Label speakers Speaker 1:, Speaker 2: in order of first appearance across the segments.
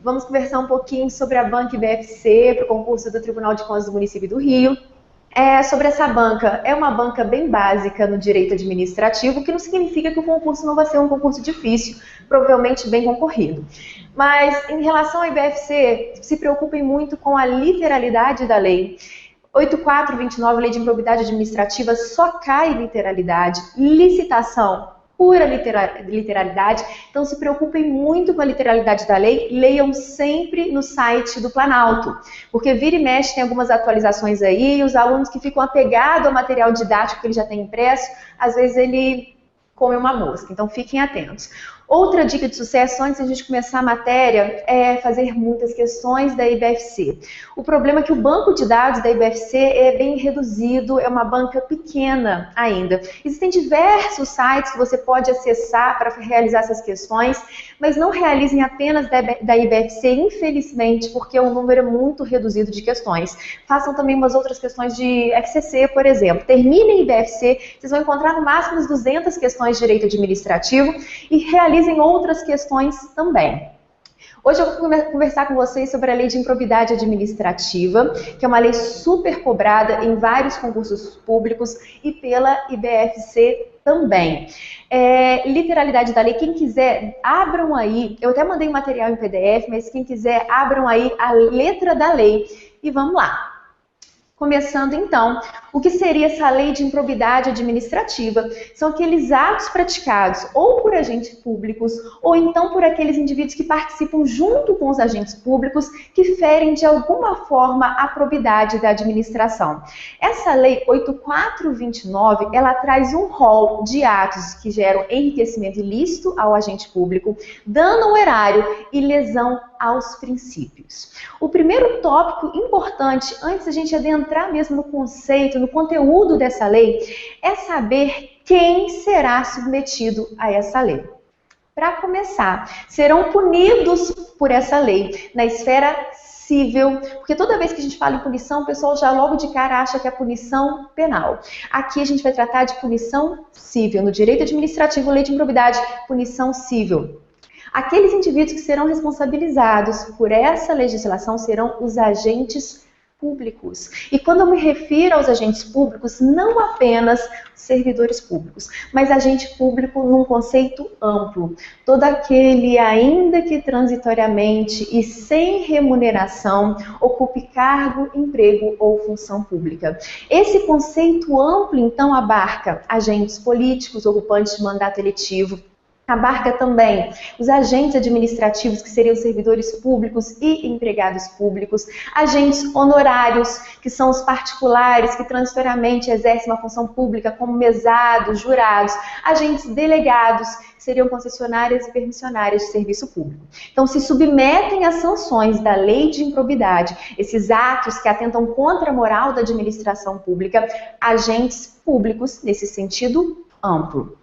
Speaker 1: Vamos conversar um pouquinho sobre a banca IBFC para o concurso do Tribunal de Contas do Município do Rio. Sobre essa banca, é uma banca bem básica no direito administrativo, que não significa que o concurso não vai ser um concurso difícil, provavelmente bem concorrido. Mas, em relação ao IBFC, se preocupem muito com a literalidade da lei. 8429, Lei de Improbidade Administrativa, só cai literalidade. Licitação, pura literalidade. Então, se preocupem muito com a literalidade da lei, leiam sempre no site do Planalto, porque vira e mexe tem algumas atualizações aí, e os alunos que ficam apegados ao material didático que ele já tem impresso, às vezes ele come uma mosca, então fiquem atentos. Outra dica de sucesso, antes de a gente começar a matéria, é fazer muitas questões da IBFC. O problema é que o banco de dados da IBFC é bem reduzido, é uma banca pequena ainda. Existem diversos sites que você pode acessar para realizar essas questões, mas não realizem apenas da IBFC, infelizmente, porque o número é muito reduzido de questões. Façam também umas outras questões de FCC, por exemplo. Terminem IBFC, vocês vão encontrar no máximo umas 200 questões de direito administrativo e realizem outras questões também. Hoje eu vou conversar com vocês sobre a Lei de Improbidade Administrativa, que é uma lei super cobrada em vários concursos públicos e pela IBFC também. Literalidade da lei, quem quiser, abram aí, eu até mandei um material em PDF, mas quem quiser, abram aí a letra da lei e vamos lá. Começando então, o que seria essa lei de improbidade administrativa? São aqueles atos praticados ou por agentes públicos ou então por aqueles indivíduos que participam junto com os agentes públicos que ferem de alguma forma a probidade da administração. Essa lei 8429, ela traz um rol de atos que geram enriquecimento ilícito ao agente público, dano ao erário e lesão aos princípios. O primeiro tópico importante, antes da gente adentrar mesmo no conceito, no conteúdo dessa lei, é saber quem será submetido a essa lei. Para começar, serão punidos por essa lei na esfera civil, porque toda vez que a gente fala em punição, o pessoal já logo de cara acha que é punição penal. Aqui a gente vai tratar de punição civil, no direito administrativo, lei de improbidade, punição civil. Aqueles indivíduos que serão responsabilizados por essa legislação serão os agentes públicos. E quando eu me refiro aos agentes públicos, não apenas servidores públicos, mas agente público num conceito amplo. Todo aquele, ainda que transitoriamente e sem remuneração, ocupe cargo, emprego ou função pública. Esse conceito amplo, então, abarca agentes políticos, ocupantes de mandato eletivo, abarca também os agentes administrativos, que seriam servidores públicos e empregados públicos, agentes honorários, que são os particulares que transitoriamente exercem uma função pública, como mesados, jurados, agentes delegados, que seriam concessionárias e permissionárias de serviço público. Então, se submetem às sanções da lei de improbidade, esses atos que atentam contra a moral da administração pública, agentes públicos nesse sentido amplo.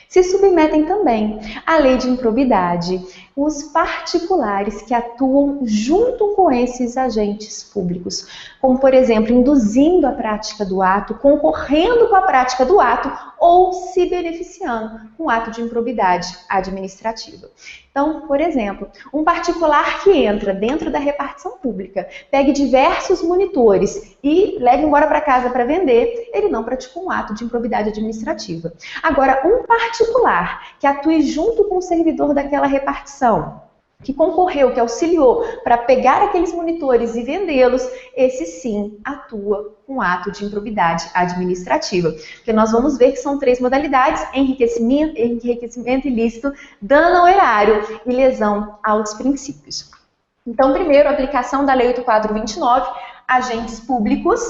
Speaker 1: Se submetem também à lei de improbidade os particulares que atuam junto com esses agentes públicos, como, por exemplo, induzindo a prática do ato, concorrendo com a prática do ato ou se beneficiando com o ato de improbidade administrativa. Então, por exemplo, um particular que entra dentro da repartição pública, pegue diversos monitores e leve embora para casa para vender, ele não praticou um ato de improbidade administrativa. Agora, um particular que atue junto com o servidor daquela repartição, que concorreu, que auxiliou para pegar aqueles monitores e vendê-los, esse sim atua com ato de improbidade administrativa. Porque nós vamos ver que são 3 modalidades: enriquecimento ilícito, dano ao erário e lesão aos princípios. Então, primeiro, a aplicação da Lei 8429, agentes públicos,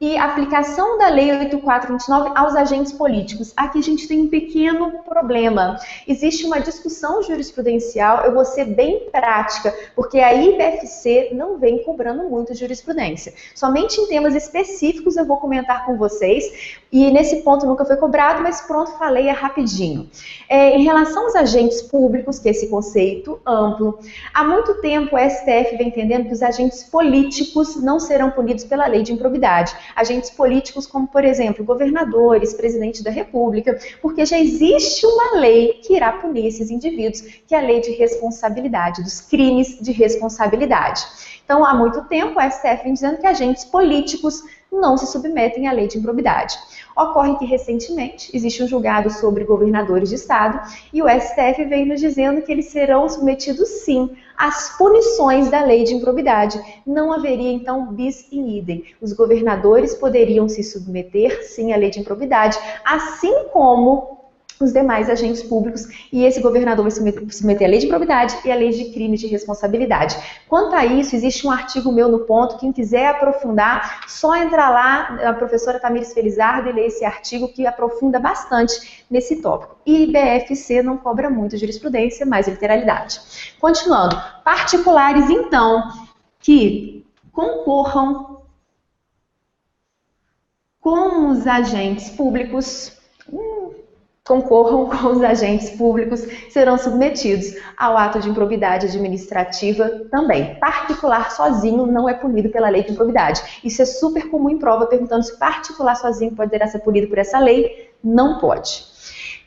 Speaker 1: e aplicação da Lei 8429 aos agentes políticos. Aqui a gente tem um pequeno problema. Existe uma discussão jurisprudencial, eu vou ser bem prática, porque a IBFC não vem cobrando muito jurisprudência. Somente em temas específicos eu vou comentar com vocês, e nesse ponto nunca foi cobrado, mas pronto, falei, é rapidinho. Em relação aos agentes públicos, que é esse conceito amplo, há muito tempo o STF vem entendendo que os agentes políticos não serão punidos pela lei de improbidade. agentes políticos como, por exemplo, governadores, presidente da República, porque já existe uma lei que irá punir esses indivíduos, que é a lei de responsabilidade, dos crimes de responsabilidade. Então, há muito tempo, a STF vem dizendo que agentes políticos não se submetem à lei de improbidade. Ocorre que, recentemente, existe um julgado sobre governadores de estado e o STF vem nos dizendo que eles serão submetidos, sim, às punições da lei de improbidade. Não haveria, então, bis in idem. Os governadores poderiam se submeter, sim, à lei de improbidade, assim como os demais agentes públicos, e esse governador vai submeter a lei de improbidade e a lei de crime de responsabilidade. Quanto a isso, existe um artigo meu no ponto, quem quiser aprofundar, só entrar lá, a professora Tamires Felizardo, e ler esse artigo que aprofunda bastante nesse tópico. E IBFC não cobra muito jurisprudência, mais literalidade. Continuando, particulares, então, que concorram com os agentes públicos, serão submetidos ao ato de improbidade administrativa também. Particular sozinho não é punido pela lei de improbidade. Isso é super comum em prova, perguntando se particular sozinho poderá ser punido por essa lei. Não pode.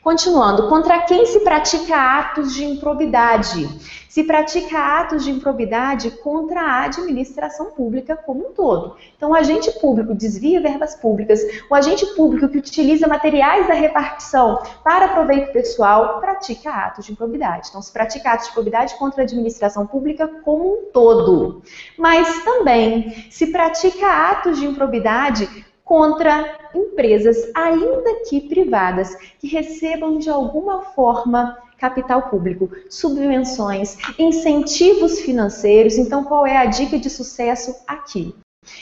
Speaker 1: Continuando, contra quem se pratica atos de improbidade? Se pratica atos de improbidade contra a administração pública como um todo. Então, o agente público desvia verbas públicas, o agente público que utiliza materiais da repartição para proveito pessoal, pratica atos de improbidade. Então, se pratica atos de improbidade contra a administração pública como um todo. Mas também se pratica atos de improbidade contra empresas, ainda que privadas, que recebam de alguma forma capital público, subvenções, incentivos financeiros. Então, qual é a dica de sucesso aqui?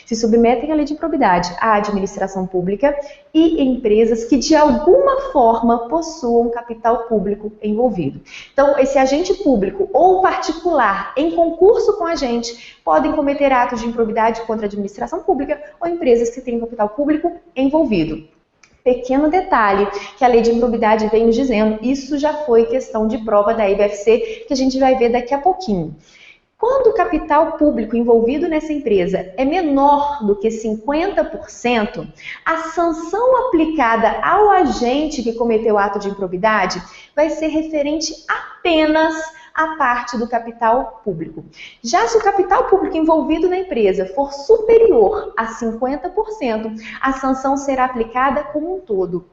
Speaker 1: Se submetem à lei de improbidade à administração pública e empresas que de alguma forma possuam capital público envolvido. Então, esse agente público ou particular em concurso com a gente podem cometer atos de improbidade contra a administração pública ou empresas que têm capital público envolvido. Pequeno detalhe que a lei de improbidade vem nos dizendo, isso já foi questão de prova da IBFC, que a gente vai ver daqui a pouquinho. Quando o capital público envolvido nessa empresa é menor do que 50%, a sanção aplicada ao agente que cometeu o ato de improbidade vai ser referente apenas à parte do capital público. Já se o capital público envolvido na empresa for superior a 50%, a sanção será aplicada como um todo.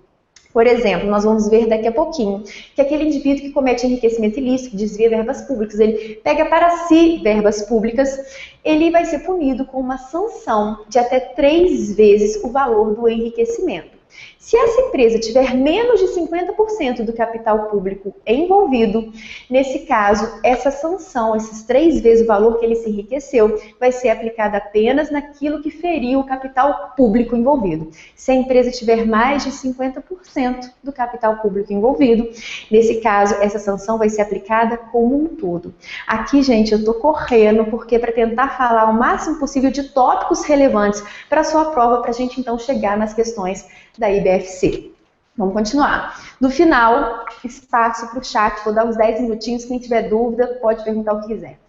Speaker 1: Por exemplo, nós vamos ver daqui a pouquinho que aquele indivíduo que comete enriquecimento ilícito, desvia verbas públicas, ele pega para si verbas públicas, ele vai ser punido com uma sanção de até 3 vezes o valor do enriquecimento. Se essa empresa tiver menos de 50% do capital público envolvido, nesse caso, essa sanção, esses 3 vezes o valor que ele se enriqueceu, vai ser aplicada apenas naquilo que feriu o capital público envolvido. Se a empresa tiver mais de 50% do capital público envolvido, nesse caso, essa sanção vai ser aplicada como um todo. Aqui, gente, eu estou correndo, porque para tentar falar o máximo possível de tópicos relevantes para a sua prova, para a gente então chegar nas questões da IBFC. Vamos continuar. No final, espaço para o chat, vou dar uns 10 minutinhos, quem tiver dúvida pode perguntar o que quiser.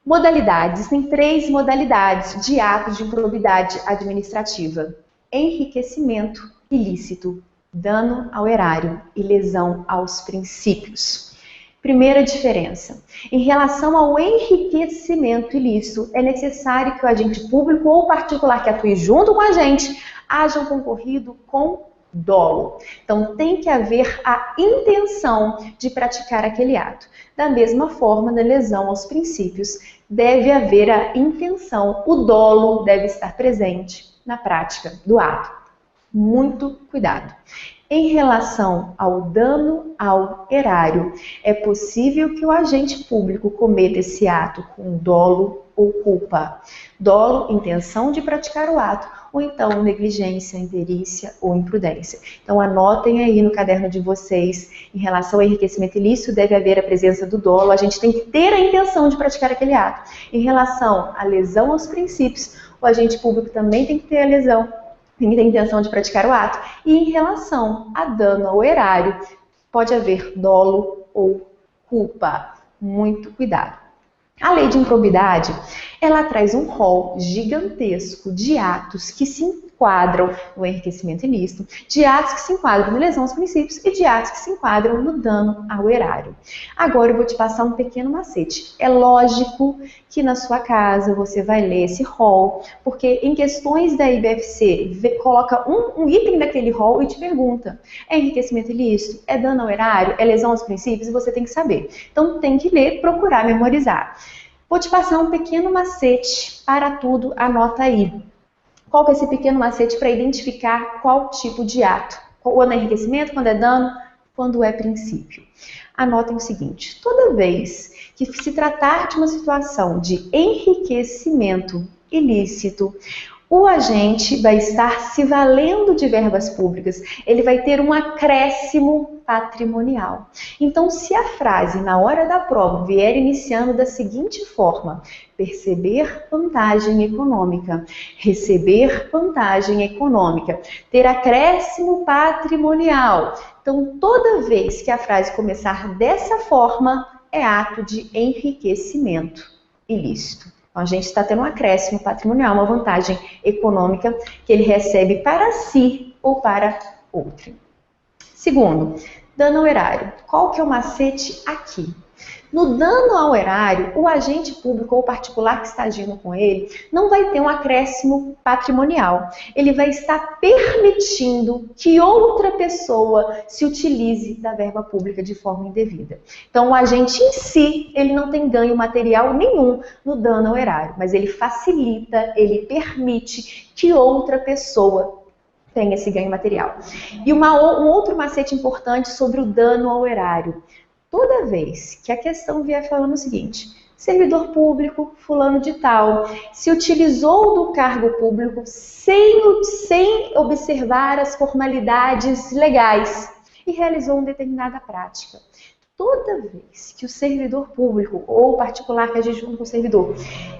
Speaker 1: Modalidades, tem 3 modalidades de atos de improbidade administrativa: enriquecimento ilícito, dano ao erário e lesão aos princípios. Primeira diferença, em relação ao enriquecimento ilícito, é necessário que o agente público ou particular que atue junto com a gente hajam concorrido com dolo. Então, tem que haver a intenção de praticar aquele ato. Da mesma forma, na lesão aos princípios, deve haver a intenção, o dolo deve estar presente na prática do ato. Muito cuidado. Em relação ao dano ao erário, é possível que o agente público cometa esse ato com dolo ou culpa. Dolo, intenção de praticar o ato, ou então negligência, imperícia ou imprudência. Então anotem aí no caderno de vocês, em relação ao enriquecimento ilícito, deve haver a presença do dolo, a gente tem que ter a intenção de praticar aquele ato. Em relação à lesão aos princípios, o agente público também tem que ter a lesão, tem que ter a intenção de praticar o ato. E em relação a dano ao erário, pode haver dolo ou culpa. Muito cuidado. A lei de improbidade, ela traz um rol gigantesco de atos que se enquadram no enriquecimento ilícito, de atos que se enquadram no lesão aos princípios e de atos que se enquadram no dano ao erário. Agora eu vou te passar um pequeno macete. É lógico que na sua casa você vai ler esse rol, porque em questões da IBFC, coloca um item daquele rol e te pergunta: é enriquecimento ilícito? É dano ao erário? É lesão aos princípios? E você tem que saber. Então tem que ler, procurar memorizar. Vou te passar um pequeno macete para tudo, anota aí. Qual que é esse pequeno macete para identificar qual tipo de ato? Quando é enriquecimento, quando é dano, quando é princípio. Anotem o seguinte: toda vez que se tratar de uma situação de enriquecimento ilícito, o agente vai estar se valendo de verbas públicas, ele vai ter um acréscimo patrimonial. Então, se a frase, na hora da prova, vier iniciando da seguinte forma: perceber vantagem econômica, receber vantagem econômica, ter acréscimo patrimonial. Então, toda vez que a frase começar dessa forma, é ato de enriquecimento ilícito. Então, a gente está tendo um acréscimo patrimonial, uma vantagem econômica que ele recebe para si ou para outro. Segundo, dano ao erário. Qual que é o macete aqui? No dano ao erário, o agente público ou particular que está agindo com ele não vai ter um acréscimo patrimonial. Ele vai estar permitindo que outra pessoa se utilize da verba pública de forma indevida. Então, o agente em si, ele não tem ganho material nenhum no dano ao erário, mas ele facilita, ele permite que outra pessoa tenha esse ganho material. E um outro macete importante sobre o dano ao erário. Toda vez que a questão vier falando o seguinte: servidor público, fulano de tal, se utilizou do cargo público sem observar as formalidades legais e realizou uma determinada prática. Toda vez que o servidor público ou particular que agir junto com o servidor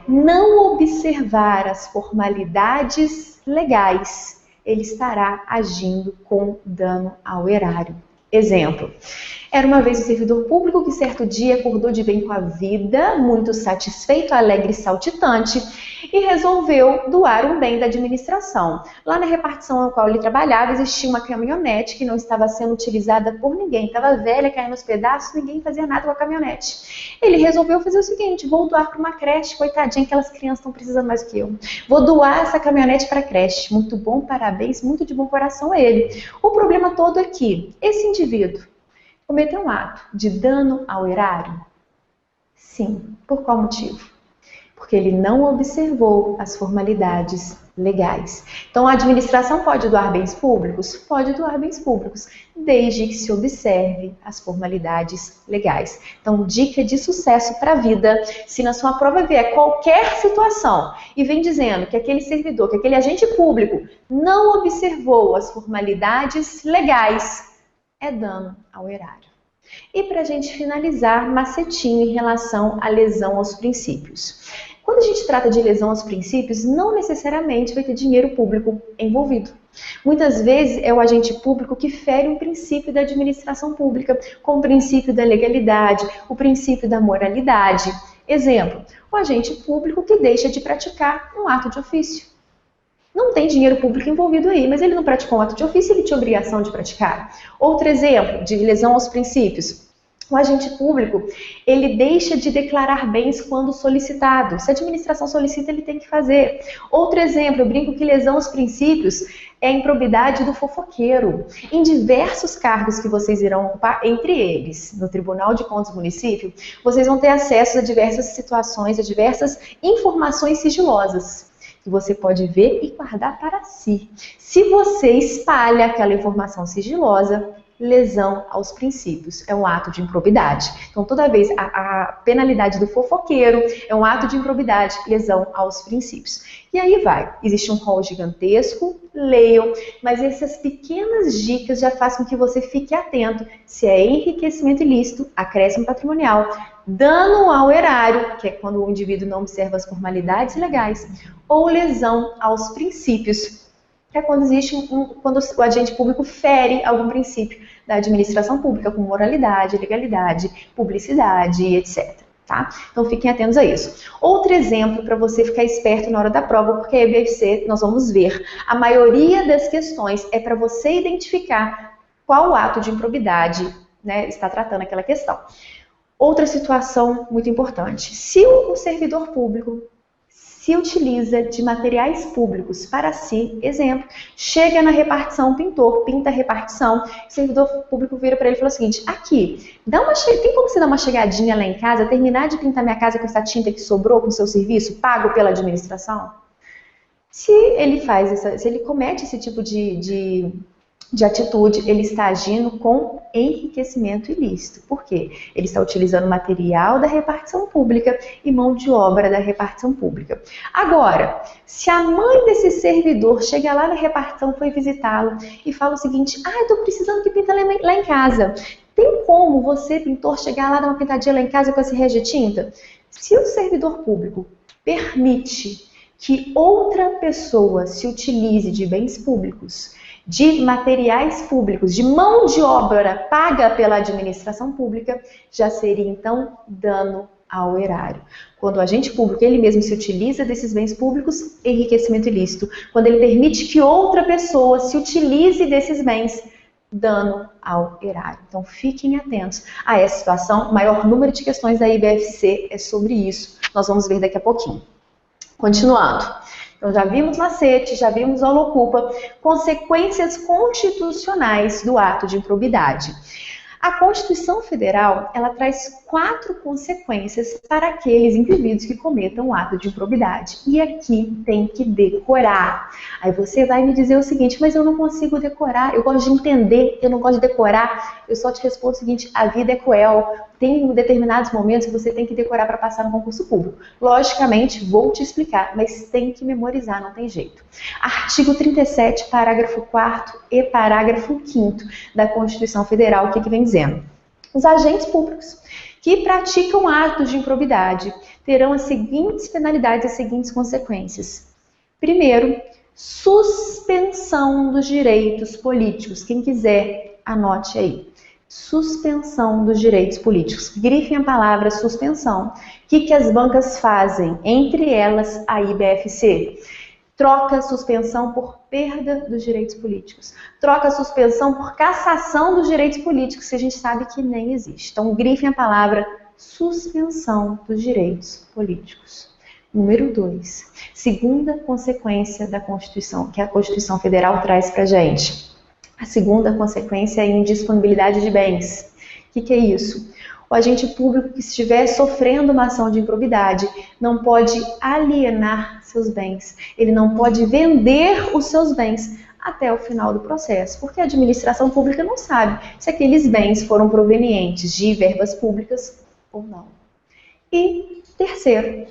Speaker 1: não observar as formalidades legais, ele estará agindo com dano ao erário. Exemplo: era uma vez um servidor público que certo dia acordou de bem com a vida, muito satisfeito, alegre e saltitante, e resolveu doar um bem da administração. Lá na repartição na qual ele trabalhava, existia uma caminhonete que não estava sendo utilizada por ninguém, estava velha, caindo aos pedaços, ninguém fazia nada com a caminhonete. Ele resolveu fazer o seguinte: vou doar para uma creche, coitadinha, aquelas crianças estão precisando mais do que eu. Vou doar essa caminhonete para a creche. Muito bom, parabéns, muito de bom coração a ele. O problema todo é que esse indivíduo cometeu um ato de dano ao erário? Sim. Por qual motivo? Porque ele não observou as formalidades legais. Então, a administração pode doar bens públicos? Pode doar bens públicos, desde que se observe as formalidades legais. Então, dica de sucesso para a vida: se na sua prova vier qualquer situação e vem dizendo que aquele servidor, que aquele agente público não observou as formalidades legais, é dano ao erário. E para a gente finalizar, macetinho em relação à lesão aos princípios. Quando a gente trata de lesão aos princípios, não necessariamente vai ter dinheiro público envolvido. Muitas vezes é o agente público que fere um princípio da administração pública, como o princípio da legalidade, o princípio da moralidade. Exemplo: o agente público que deixa de praticar um ato de ofício. Não tem dinheiro público envolvido aí, mas ele não praticou um ato de ofício, ele tinha obrigação de praticar. Outro exemplo de lesão aos princípios: o agente público, ele deixa de declarar bens quando solicitado. Se a administração solicita, ele tem que fazer. Outro exemplo, eu brinco que lesão aos princípios é a improbidade do fofoqueiro. Em diversos cargos que vocês irão ocupar, entre eles, no Tribunal de Contas do município, vocês vão ter acesso a diversas situações, a diversas informações sigilosas, que você pode ver e guardar para si. Se você espalha aquela informação sigilosa, lesão aos princípios, é um ato de improbidade. Então, toda vez a penalidade do fofoqueiro é um ato de improbidade, lesão aos princípios. E aí vai, existe um rol gigantesco, leiam, mas essas pequenas dicas já fazem com que você fique atento se é enriquecimento ilícito, acréscimo patrimonial, dano ao erário, que é quando o indivíduo não observa as formalidades legais, ou lesão aos princípios, que é quando existe quando o agente público fere algum princípio da administração pública, como moralidade, legalidade, publicidade, etc. tá? Então fiquem atentos a isso. Outro exemplo para você ficar esperto na hora da prova, porque a IBFC, nós vamos ver, a maioria das questões é para você identificar qual ato de improbidade, né, está tratando aquela questão. Outra situação muito importante, se o servidor público se utiliza de materiais públicos para si, exemplo, chega na repartição, o pintor pinta a repartição, o servidor público vira para ele e fala o seguinte, aqui, tem como você dar uma chegadinha lá em casa, terminar de pintar minha casa com essa tinta que sobrou com o seu serviço, pago pela administração? Se ele comete esse tipo de atitude, ele está agindo com enriquecimento ilícito. Por quê? Ele está utilizando material da repartição pública e mão de obra da repartição pública. Agora, se a mãe desse servidor chega lá na repartição, foi visitá-lo e fala o seguinte, eu estou precisando que pinta lá em casa. Tem como você, pintor, chegar lá, dar uma pintadinha lá em casa com esse resto de tinta? Se o servidor público permite que outra pessoa se utilize de bens públicos, de materiais públicos, de mão de obra paga pela administração pública, já seria então dano ao erário. Quando o agente público, ele mesmo se utiliza desses bens públicos, enriquecimento ilícito. Quando ele permite que outra pessoa se utilize desses bens, dano ao erário. Então fiquem atentos a essa situação. O maior número de questões da IBFC é sobre isso. Nós vamos ver daqui a pouquinho. Continuando. Então já vimos macete, já vimos holocupa, consequências constitucionais do ato de improbidade. A Constituição Federal, ela traz 4 consequências para aqueles indivíduos que cometam o ato de improbidade. E aqui tem que decorar. Aí você vai me dizer o seguinte, mas eu não consigo decorar, eu gosto de entender, eu não gosto de decorar. Eu só te respondo o seguinte, a vida é cruel. Tem determinados momentos que você tem que decorar para passar no concurso público. Logicamente, vou te explicar, mas tem que memorizar, não tem jeito. Artigo 37, parágrafo 4º e parágrafo 5º da Constituição Federal, o que vem dizendo? Os agentes públicos que praticam atos de improbidade terão as seguintes penalidades, as seguintes consequências. Primeiro, suspensão dos direitos políticos. Quem quiser, anote aí. Suspensão dos direitos políticos. Grifem a palavra suspensão. O que as bancas fazem? Entre elas, a IBFC. Troca suspensão por perda dos direitos políticos. Troca suspensão por cassação dos direitos políticos, que a gente sabe que nem existe. Então, grifem a palavra suspensão dos direitos políticos. Número 2. Segunda consequência da Constituição, que a Constituição Federal traz pra gente. A segunda consequência é a indisponibilidade de bens. O que é isso? O agente público que estiver sofrendo uma ação de improbidade não pode alienar seus bens. Ele não pode vender os seus bens até o final do processo, porque a administração pública não sabe se aqueles bens foram provenientes de verbas públicas ou não. E terceiro,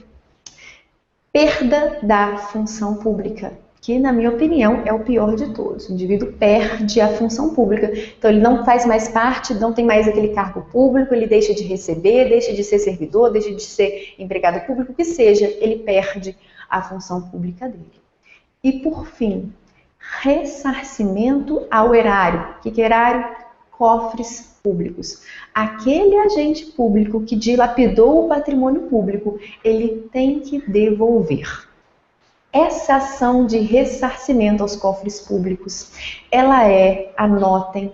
Speaker 1: perda da função pública, que, na minha opinião, é o pior de todos. O indivíduo perde a função pública, então ele não faz mais parte, não tem mais aquele cargo público, ele deixa de receber, deixa de ser servidor, deixa de ser empregado público, o que seja, ele perde a função pública dele. E, por fim, ressarcimento ao erário. O que é erário? Cofres públicos. Aquele agente público que dilapidou o patrimônio público, ele tem que devolver. Essa ação de ressarcimento aos cofres públicos, ela é, anotem,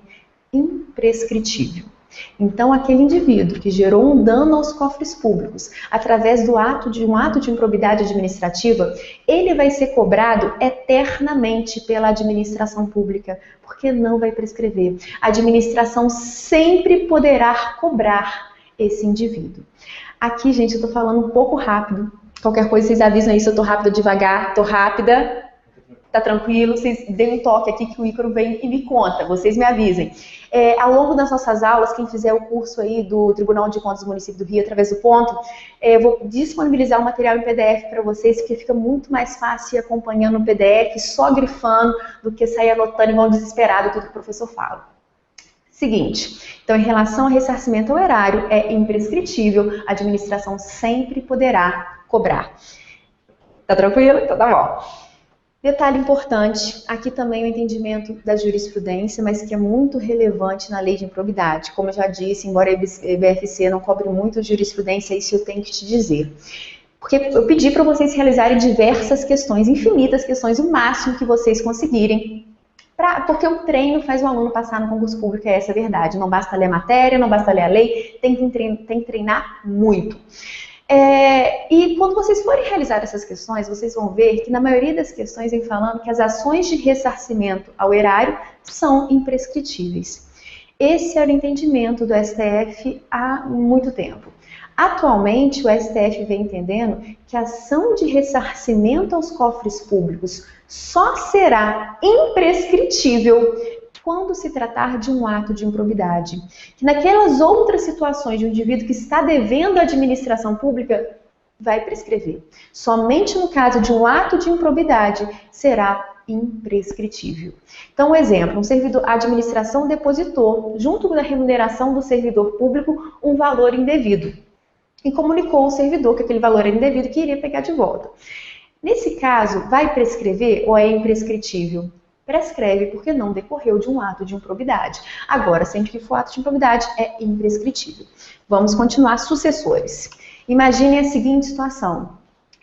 Speaker 1: imprescritível. Então, aquele indivíduo que gerou um dano aos cofres públicos através do ato de improbidade administrativa, ele vai ser cobrado eternamente pela administração pública, porque não vai prescrever. A administração sempre poderá cobrar esse indivíduo. Aqui, gente, eu estou falando um pouco rápido. Qualquer coisa, vocês avisam aí se eu tô rápida ou devagar. Tô rápida, tá tranquilo. Vocês deem um toque aqui que o Ícaro vem e me conta. Vocês me avisem. Ao longo das nossas aulas, quem fizer o curso aí do Tribunal de Contas do Município do Rio, através do ponto, eu vou disponibilizar o material em PDF para vocês, porque fica muito mais fácil ir acompanhando o PDF, só grifando, do que sair anotando igual desesperado tudo que o professor fala. Seguinte, então em relação ao ressarcimento ao erário, é imprescritível, a administração sempre poderá cobrar. Tá tranquilo? Então tá bom. Detalhe importante, aqui também o entendimento da jurisprudência, mas que é muito relevante na lei de improbidade. Como eu já disse, embora a EBFC não cobre muito jurisprudência, isso eu tenho que te dizer. Porque eu pedi para vocês realizarem diversas questões, infinitas questões, o máximo que vocês conseguirem. Porque o treino faz o aluno passar no concurso público, essa é a verdade. Não basta ler a matéria, não basta ler a lei, tem que treinar muito. E quando vocês forem realizar essas questões, vocês vão ver que na maioria das questões vem falando que as ações de ressarcimento ao erário são imprescritíveis. Esse era o entendimento do STF há muito tempo. Atualmente, o STF vem entendendo que a ação de ressarcimento aos cofres públicos só será imprescritível quando se tratar de um ato de improbidade. Que naquelas outras situações de um indivíduo que está devendo à administração pública, vai prescrever. Somente no caso de um ato de improbidade será imprescritível. Então, um exemplo, a administração depositou, junto com a remuneração do servidor público, um valor indevido. E comunicou ao servidor que aquele valor era indevido e que iria pegar de volta. Nesse caso, vai prescrever ou é imprescritível? Prescreve porque não decorreu de um ato de improbidade. Agora, sempre que for ato de improbidade, é imprescritível. Vamos continuar. Sucessores. Imagine a seguinte situação.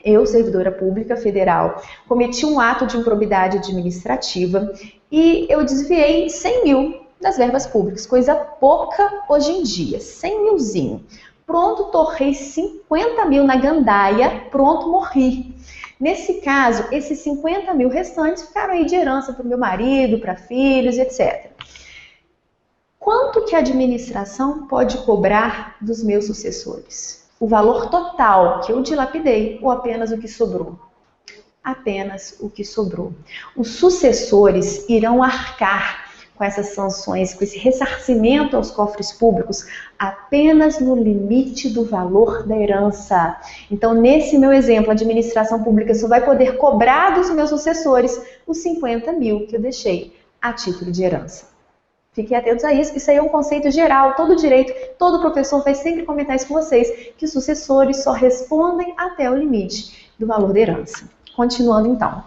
Speaker 1: Eu, servidora pública federal, cometi um ato de improbidade administrativa e eu desviei 100 mil das verbas públicas. Coisa pouca hoje em dia, 100 milzinho. Pronto, torrei 50 mil na gandaia, pronto, morri. Nesse caso, esses 50 mil restantes ficaram aí de herança para o meu marido, para filhos, etc. Quanto que a administração pode cobrar dos meus sucessores? O valor total que eu dilapidei ou apenas o que sobrou? Apenas o que sobrou. Os sucessores irão arcar com essas sanções, com esse ressarcimento aos cofres públicos, apenas no limite do valor da herança. Então, nesse meu exemplo, a administração pública só vai poder cobrar dos meus sucessores os 50 mil que eu deixei a título de herança. Fiquem atentos a isso, isso aí é um conceito geral, todo direito, todo professor vai sempre comentar isso com vocês, que os sucessores só respondem até o limite do valor da herança. Continuando então.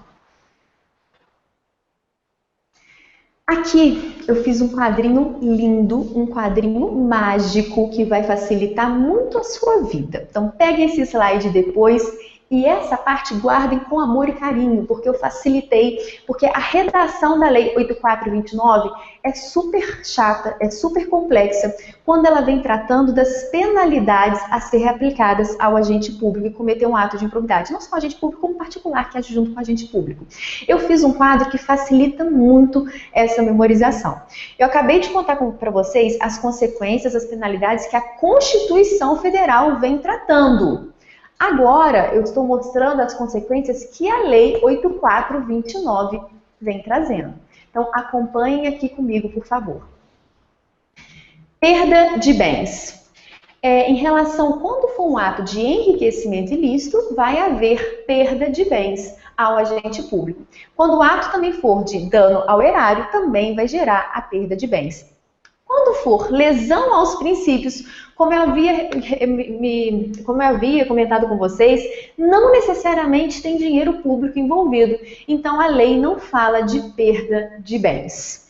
Speaker 1: Aqui eu fiz um quadrinho lindo, um quadrinho mágico que vai facilitar muito a sua vida. Então peguem esse slide depois e essa parte guardem com amor e carinho, porque eu facilitei, porque a redação da Lei 8429 é super chata, é super complexa, quando ela vem tratando das penalidades a ser aplicadas ao agente público que cometeu um ato de improbidade. Não só agente público, como particular que age junto com o agente público. Eu fiz um quadro que facilita muito essa memorização. Eu acabei de contar para vocês as consequências, as penalidades que a Constituição Federal vem tratando. Agora, eu estou mostrando as consequências que a Lei 8429 vem trazendo. Então, acompanhem aqui comigo, por favor. Perda de bens. Em relação, quando for um ato de enriquecimento ilícito, vai haver perda de bens ao agente público. Quando o ato também for de dano ao erário, também vai gerar a perda de bens. Quando for lesão aos princípios, como eu havia comentado com vocês, não necessariamente tem dinheiro público envolvido. Então, a lei não fala de perda de bens.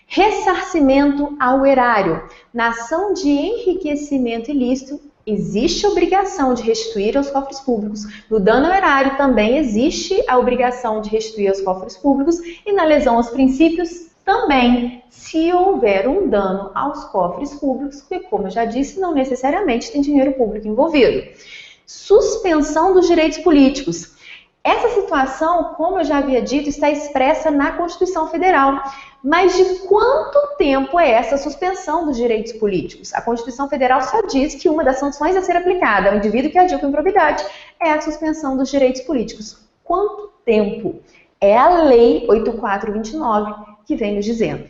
Speaker 1: Ressarcimento ao erário. Na ação de enriquecimento ilícito, existe a obrigação de restituir aos cofres públicos. No dano ao erário também existe a obrigação de restituir aos cofres públicos. E na lesão aos princípios, também, se houver um dano aos cofres públicos, que, como eu já disse, não necessariamente tem dinheiro público envolvido. Suspensão dos direitos políticos. Essa situação, como eu já havia dito, está expressa na Constituição Federal. Mas de quanto tempo é essa suspensão dos direitos políticos? A Constituição Federal só diz que uma das sanções a ser aplicada ao indivíduo que agiu com improbidade é a suspensão dos direitos políticos. Quanto tempo? É a Lei 8429 que vem nos dizendo.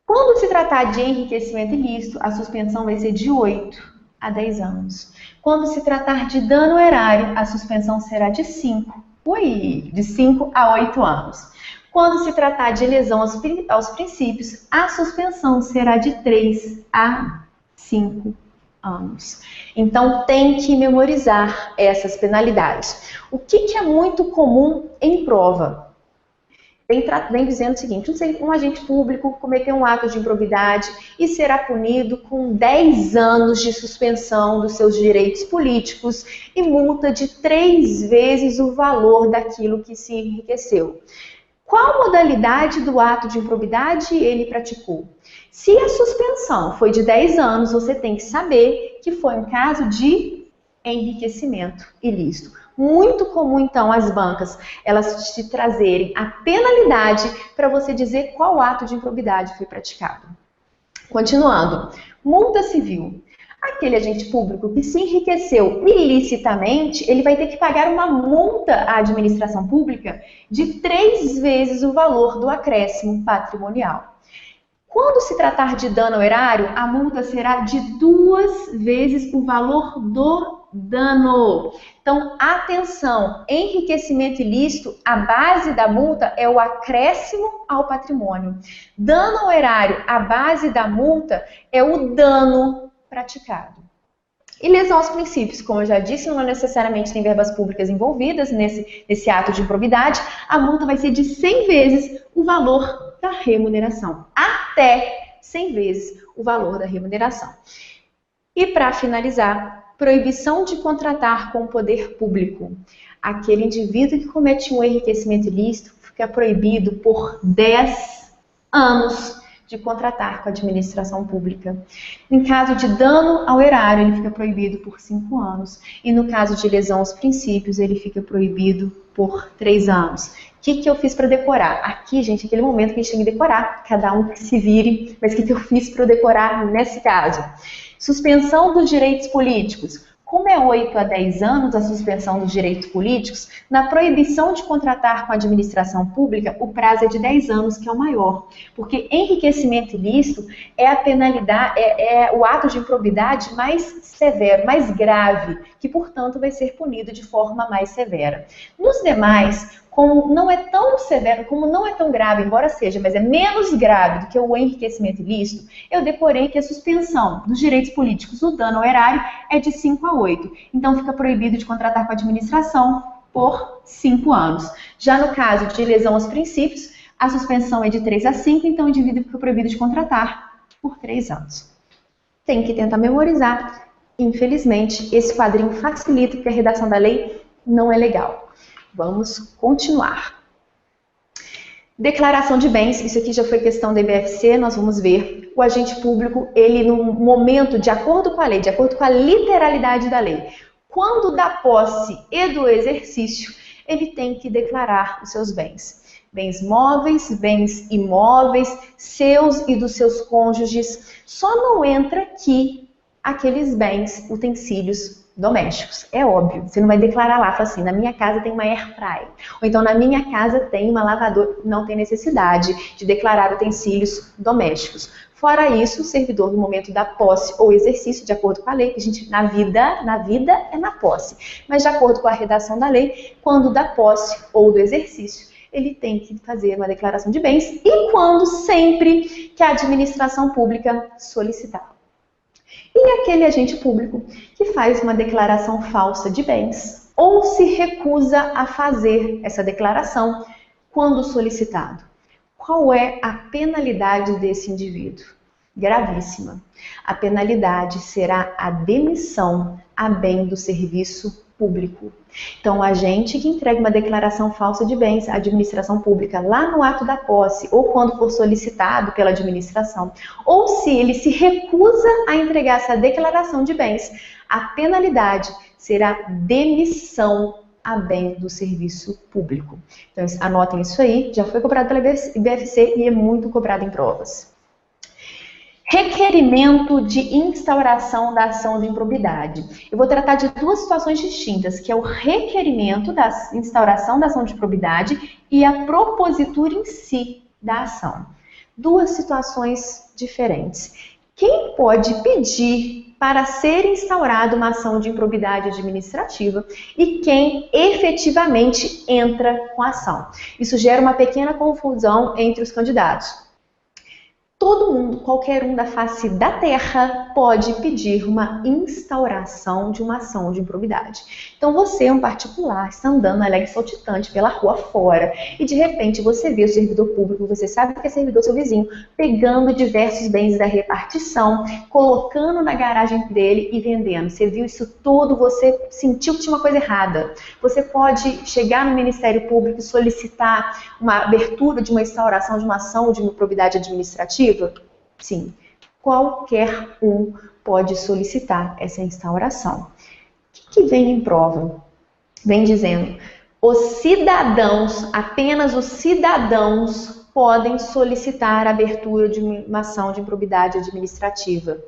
Speaker 1: Quando se tratar de enriquecimento ilícito, a suspensão vai ser de 8 a 10 anos. Quando se tratar de dano erário, a suspensão será de 5 a 8 anos. Quando se tratar de lesão aos princípios, a suspensão será de 3 a 5 anos. Então, tem que memorizar essas penalidades. O que é muito comum em prova? Vem dizendo o seguinte: um agente público cometeu um ato de improbidade e será punido com 10 anos de suspensão dos seus direitos políticos e multa de 3 vezes o valor daquilo que se enriqueceu. Qual modalidade do ato de improbidade ele praticou? Se a suspensão foi de 10 anos, você tem que saber que foi um caso de enriquecimento ilícito. Muito comum, então, as bancas, elas te trazerem a penalidade para você dizer qual ato de improbidade foi praticado. Continuando, multa civil. Aquele agente público que se enriqueceu ilicitamente, ele vai ter que pagar uma multa à administração pública de 3 vezes o valor do acréscimo patrimonial. Quando se tratar de dano ao erário, a multa será de 2 vezes o valor do dano. Então, atenção, enriquecimento ilícito, a base da multa é o acréscimo ao patrimônio. Dano ao erário, a base da multa é o dano praticado. E lesão aos princípios, como eu já disse, não necessariamente tem verbas públicas envolvidas nesse ato de improbidade, a multa vai ser de 100 vezes o valor da remuneração. Até 100 vezes o valor da remuneração. E para finalizar, proibição de contratar com o poder público. Aquele indivíduo que comete um enriquecimento ilícito fica proibido por 10 anos de contratar com a administração pública. Em caso de dano ao erário, ele fica proibido por 5 anos. E no caso de lesão aos princípios, ele fica proibido por 3 anos. O que eu fiz para decorar? Aqui, gente, aquele momento que a gente tem que decorar, cada um que se vire, mas o que eu fiz para decorar nesse caso? Suspensão dos direitos políticos. Como é 8 a 10 anos a suspensão dos direitos políticos, na proibição de contratar com a administração pública, o prazo é de 10 anos, que é o maior. Porque enriquecimento ilícito é a penalidade, é o ato de improbidade mais severo, mais grave, que, portanto, vai ser punido de forma mais severa. Nos demais, como não é tão severo, como não é tão grave, embora seja, mas é menos grave do que o enriquecimento ilícito, eu decorei que a suspensão dos direitos políticos, o dano ao erário, é de 5 a 8. Então, fica proibido de contratar com a administração por 5 anos. Já no caso de lesão aos princípios, a suspensão é de 3 a 5, então o indivíduo fica proibido de contratar por 3 anos. Tem que tentar memorizar. Infelizmente, esse quadrinho facilita, porque a redação da lei não é legal. Vamos continuar. Declaração de bens, isso aqui já foi questão da IBFC, nós vamos ver. O agente público, ele no momento, de acordo com a lei, de acordo com a literalidade da lei, quando da posse e do exercício, ele tem que declarar os seus bens. Bens móveis, bens imóveis, seus e dos seus cônjuges. Só não entra aqui aqueles bens, utensílios domésticos. É óbvio, você não vai declarar lá, fala assim, na minha casa tem uma air fryer, ou então na minha casa tem uma lavadora. Não tem necessidade de declarar utensílios domésticos. Fora isso, o servidor no momento da posse ou exercício, de acordo com a lei, que a gente, na vida é na posse, mas de acordo com a redação da lei, quando da posse ou do exercício, ele tem que fazer uma declaração de bens e quando sempre que a administração pública solicitar. E aquele agente público que faz uma declaração falsa de bens ou se recusa a fazer essa declaração quando solicitado. Qual é a penalidade desse indivíduo? Gravíssima. A penalidade será a demissão a bem do serviço público. Então, o agente que entrega uma declaração falsa de bens à administração pública lá no ato da posse, ou quando for solicitado pela administração, ou se ele se recusa a entregar essa declaração de bens, a penalidade será demissão a bem do serviço público. Então, anotem isso aí, já foi cobrado pela IBFC e é muito cobrado em provas. Requerimento de instauração da ação de improbidade. Eu vou tratar de duas situações distintas, que é o requerimento da instauração da ação de improbidade e a propositura em si da ação. Duas situações diferentes. Quem pode pedir para ser instaurada uma ação de improbidade administrativa e quem efetivamente entra com a ação. Isso gera uma pequena confusão entre os candidatos. Todo mundo, qualquer um da face da terra, pode pedir uma instauração de uma ação de improbidade. Então você, um particular, está andando alegre e saltitante pela rua fora e de repente você vê o servidor público, você sabe que é servidor seu vizinho, pegando diversos bens da repartição, colocando na garagem dele e vendendo. Você viu isso tudo, você sentiu que tinha uma coisa errada. Você pode chegar no Ministério Público e solicitar uma abertura de uma instauração de uma ação de improbidade administrativa? Sim, qualquer um pode solicitar essa instauração. O que vem em prova? Vem dizendo, os cidadãos, apenas os cidadãos podem solicitar a abertura de uma ação de improbidade administrativa.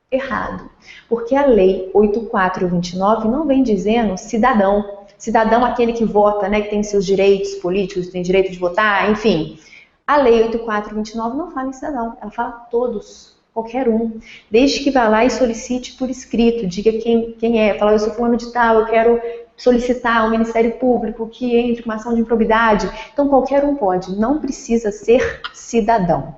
Speaker 1: Errado, porque a lei 8429 não vem dizendo cidadão. Cidadão é aquele que vota, né, que tem seus direitos políticos, tem direito de votar, enfim. A lei 8429 não fala em cidadão, ela fala todos, qualquer um. Desde que vá lá e solicite por escrito, diga quem é, fala eu sou fulano de tal, eu quero solicitar ao Ministério Público que entre com uma ação de improbidade. Então qualquer um pode, não precisa ser cidadão.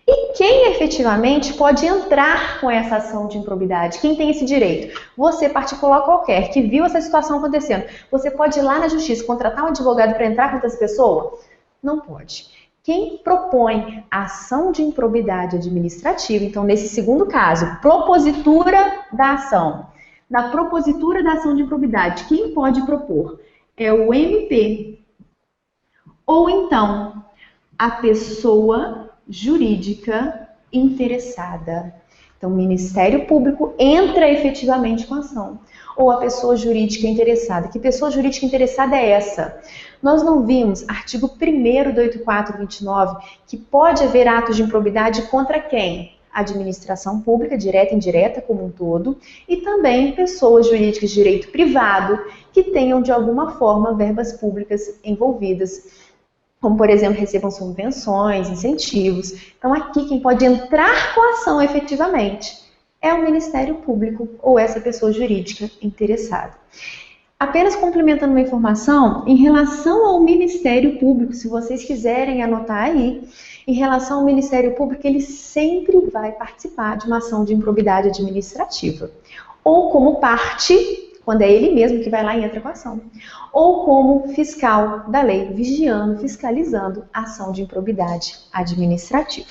Speaker 1: E quem efetivamente pode entrar com essa ação de improbidade? Quem tem esse direito? Você, particular qualquer, que viu essa situação acontecendo, você pode ir lá na justiça, contratar um advogado para entrar contra essa pessoa? Não pode. Quem propõe a ação de improbidade administrativa, então nesse segundo caso, propositura da ação. Na propositura da ação de improbidade, quem pode propor? É o MP. Ou então, a pessoa jurídica interessada. Então, o Ministério Público entra efetivamente com a ação. Ou a pessoa jurídica interessada. Que pessoa jurídica interessada é essa? Nós não vimos, artigo 1º do 8429, que pode haver atos de improbidade contra quem? Administração pública, direta e indireta, como um todo, e também pessoas jurídicas de direito privado que tenham, de alguma forma, verbas públicas envolvidas, como, por exemplo, recebam subvenções, incentivos. Então, aqui, quem pode entrar com a ação efetivamente é o Ministério Público ou essa pessoa jurídica interessada. Apenas complementando uma informação, em relação ao Ministério Público, se vocês quiserem anotar aí, em relação ao Ministério Público, ele sempre vai participar de uma ação de improbidade administrativa. Ou como parte, quando é ele mesmo que vai lá e entra com a ação. Ou como fiscal da lei, vigiando, fiscalizando a ação de improbidade administrativa.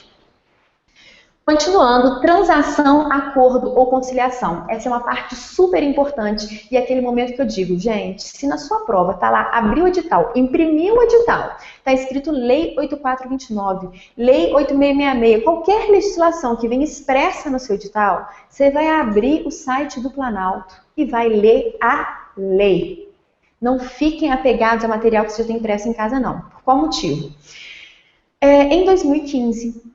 Speaker 1: Continuando, transação, acordo ou conciliação. Essa é uma parte super importante e é aquele momento que eu digo, gente, se na sua prova tá lá, abriu o edital, imprimiu o edital, tá escrito Lei 8429, Lei 8666, qualquer legislação que venha expressa no seu edital, você vai abrir o site do Planalto e vai ler a lei. Não fiquem apegados ao material que você já tem impresso em casa, não. Por qual motivo? Em 2015,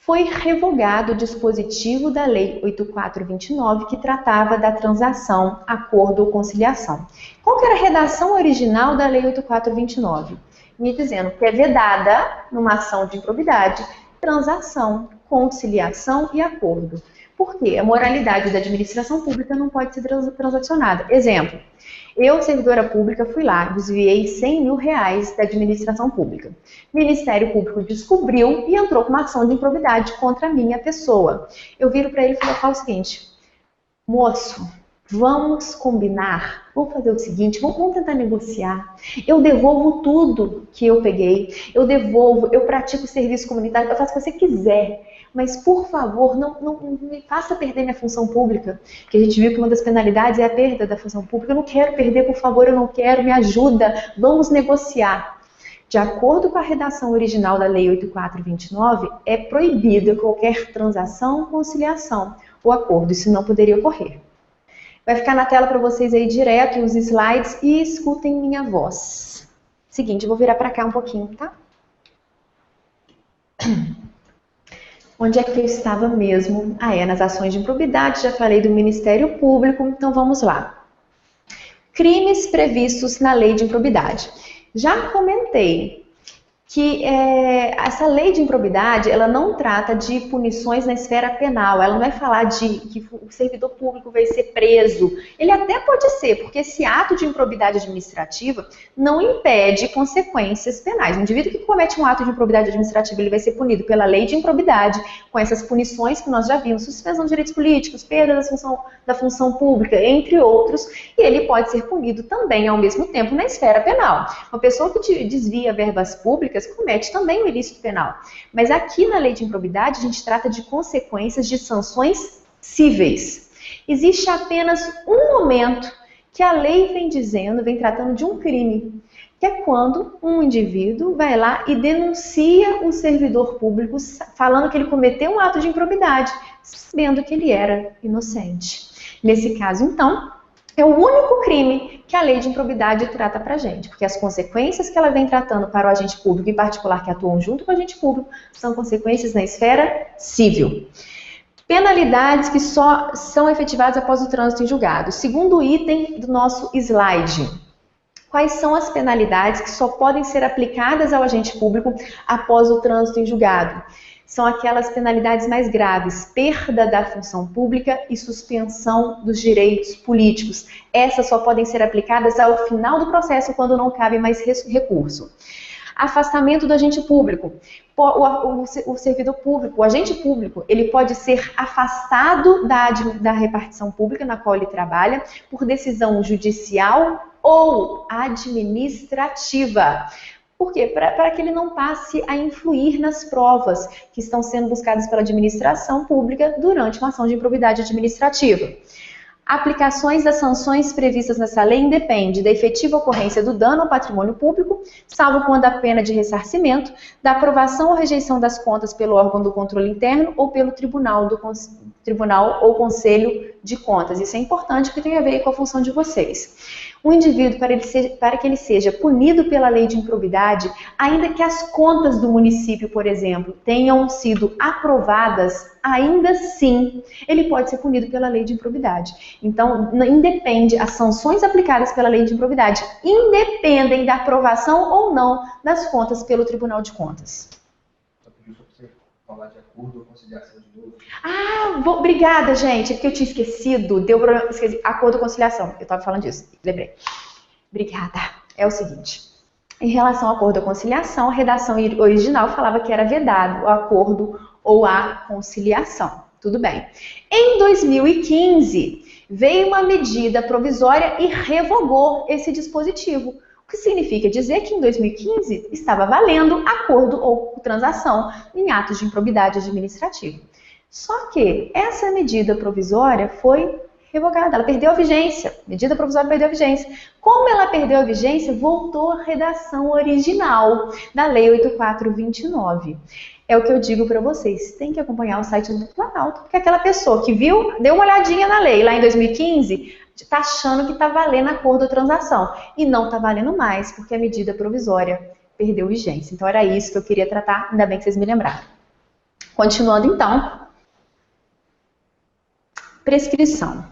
Speaker 1: foi revogado o dispositivo da Lei 8429 que tratava da transação, acordo ou conciliação. Qual que era a redação original da Lei 8429? Me dizendo que é vedada, numa ação de improbidade, transação, conciliação e acordo. Por quê? A moralidade da administração pública não pode ser transacionada. Exemplo, eu, servidora pública, fui lá, desviei 100 mil reais da administração pública. O Ministério Público descobriu e entrou com uma ação de improbidade contra a minha pessoa. Eu viro para ele e falo o seguinte, moço, vamos combinar, vamos fazer o seguinte, vamos tentar negociar. Eu devolvo tudo que eu peguei, eu devolvo, eu pratico serviço comunitário, eu faço o que você quiser. Mas, por favor, não me faça perder minha função pública, que a gente viu que uma das penalidades é a perda da função pública. Eu não quero perder, por favor, eu não quero, me ajuda, vamos negociar. De acordo com a redação original da Lei 8429, é proibida qualquer transação, conciliação ou acordo, isso não poderia ocorrer. Vai ficar na tela para vocês aí direto os slides e escutem minha voz. Seguinte, eu vou virar para cá um pouquinho, tá? Onde é que eu estava mesmo? Nas ações de improbidade, já falei do Ministério Público, então vamos lá. Crimes previstos na lei de improbidade. Já comentei que essa lei de improbidade, ela não trata de punições na esfera penal, ela não vai falar de que o servidor público vai ser preso. Ele até pode ser, porque esse ato de improbidade administrativa não impede consequências penais. O indivíduo que comete um ato de improbidade administrativa, ele vai ser punido pela lei de improbidade, com essas punições que nós já vimos, suspensão de direitos políticos, perda da função pública, entre outros, e ele pode ser punido também, ao mesmo tempo, na esfera penal. Uma pessoa que desvia verbas públicas comete também o ilícito penal. Mas aqui na lei de improbidade a gente trata de consequências de sanções cíveis. Existe apenas um momento que a lei vem tratando de um crime, que é quando um indivíduo vai lá e denuncia um servidor público falando que ele cometeu um ato de improbidade, sabendo que ele era inocente. Nesse caso, então, é o único crime que a lei de improbidade trata pra gente, porque as consequências que ela vem tratando para o agente público, em particular que atuam junto com o agente público, são consequências na esfera civil. Penalidades que só são efetivadas após o trânsito em julgado. Segundo item do nosso slide. Quais são as penalidades que só podem ser aplicadas ao agente público após o trânsito em julgado? São aquelas penalidades mais graves, perda da função pública e suspensão dos direitos políticos. Essas só podem ser aplicadas ao final do processo, quando não cabe mais recurso. Afastamento do agente público. O servidor público, o agente público, ele pode ser afastado da repartição pública na qual ele trabalha por decisão judicial ou administrativa. Por quê? Para que ele não passe a influir nas provas que estão sendo buscadas pela administração pública durante uma ação de improbidade administrativa. Aplicações das sanções previstas nessa lei independe da efetiva ocorrência do dano ao patrimônio público, salvo quando a pena de ressarcimento, da aprovação ou rejeição das contas pelo órgão do controle interno ou pelo tribunal ou conselho de contas. Isso é importante porque tem a ver com a função de vocês. O indivíduo, para que ele seja punido pela lei de improbidade, ainda que as contas do município, por exemplo, tenham sido aprovadas, ainda assim, ele pode ser punido pela lei de improbidade. Então, independe, as sanções aplicadas pela lei de improbidade independem da aprovação ou não das contas pelo Tribunal de Contas.
Speaker 2: Só pediu para você falar de acordo ou conciliação de novo.
Speaker 1: Obrigada, gente, porque eu tinha esquecido, deu problema, esqueci, acordo ou conciliação, eu estava falando disso, lembrei. Obrigada. É o seguinte, em relação ao acordo ou conciliação, a redação original falava que era vedado o acordo ou a conciliação. Tudo bem. Em 2015, veio uma medida provisória e revogou esse dispositivo. O que significa dizer que em 2015 estava valendo acordo ou transação em atos de improbidade administrativa. Só que essa medida provisória foi revogada, ela perdeu a vigência. A medida provisória perdeu a vigência. Como ela perdeu a vigência, voltou à redação original da Lei 8429. É o que eu digo para vocês, tem que acompanhar o site do Planalto, porque aquela pessoa que viu, deu uma olhadinha na lei lá em 2015, está achando que está valendo acordo ou transação. E não está valendo mais, porque a medida provisória perdeu vigência. Então era isso que eu queria tratar, ainda bem que vocês me lembraram. Continuando então. Prescrição.